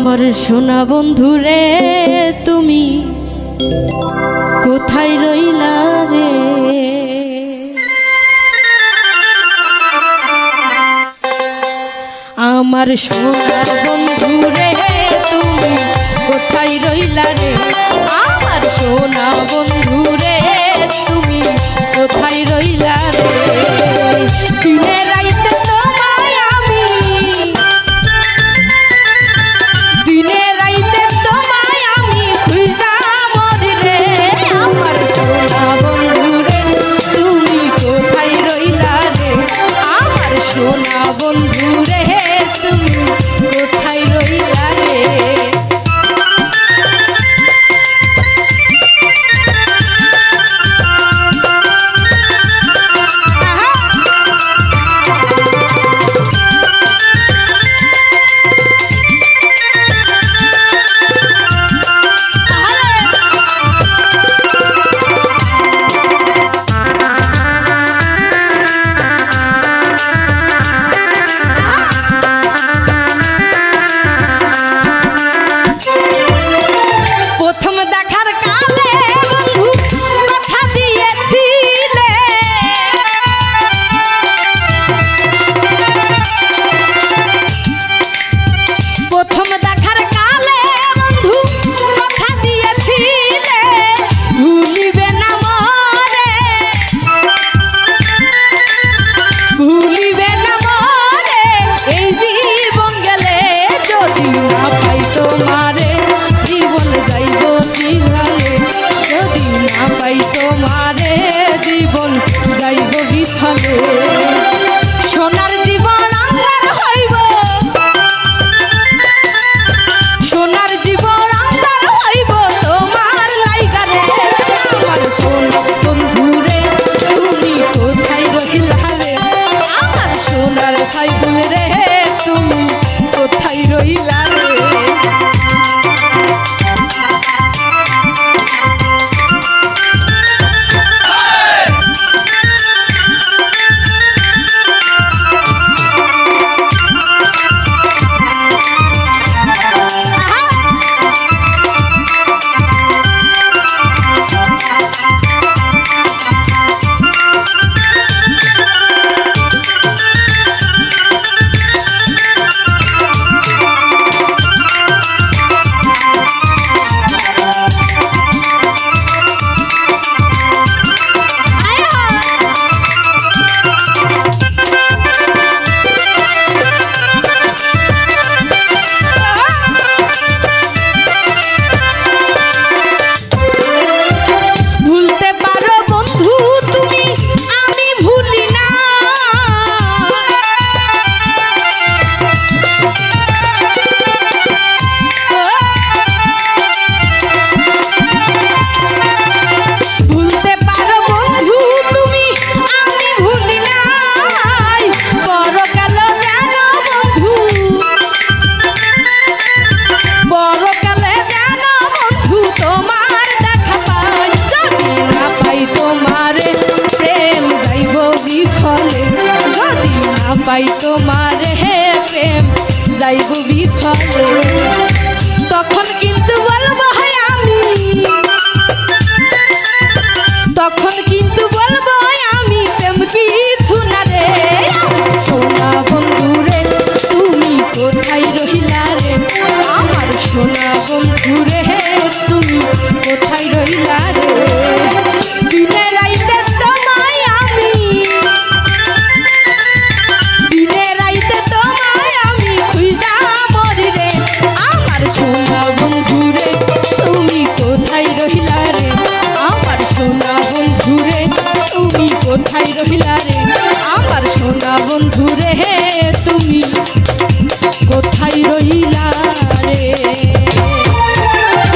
আমার সোনা বন্ধুরে তুমি কোথায় রইলা রে? আমার সোনা বন্ধুরে তুমি কোথায় রইলা রে? আমার সোনা বন্ধুরে তুমি কোথায় রইলা রে? দিনে রাইতে তোমায় আমি, দিনে রাইতে তোমায় আমি খুঁজা মরি রে। আমার সোনা বন্ধুরে তুমি কোথায় রইলা রে? আমার সোনা বন্ধুরে তুমি কোথায় রইলা রে? তোমারে জীবন যাইব বিফলে, সোনার জীবন আঙ্গার হইব, সোনার জীবন আঙ্গার হইব তোমার লাইগা রে। আমার সোনা বন্ধুরে তুমি কোথায় রহিলা রে? আমার সোনার সাইকেল রে তুমি কোথায় রহিলা রে? পাই তোমারে প্রেম যাইব বিফলে, তখন কিন্তু বলবো আমি, তখন কিন্তু বলবো আমি প্রেম কিছু না রে। সোনা বন্ধুরে তুমি কোথায় রহিলা রে? আমার সোনা বন্ধুরে তুমি কোথায় রহিলা রে? দিনে রাইতে তোমায় আমি, দিনে রাইতে তোমায় আমি খুঁজা মরি রে। আমার সোনা বন্ধুরে তুমি কোথায় রহিলা রে? আমার সোনা বন্ধুরে তুমি কোথায় রহিলা রে? আমার সোনা বন্ধু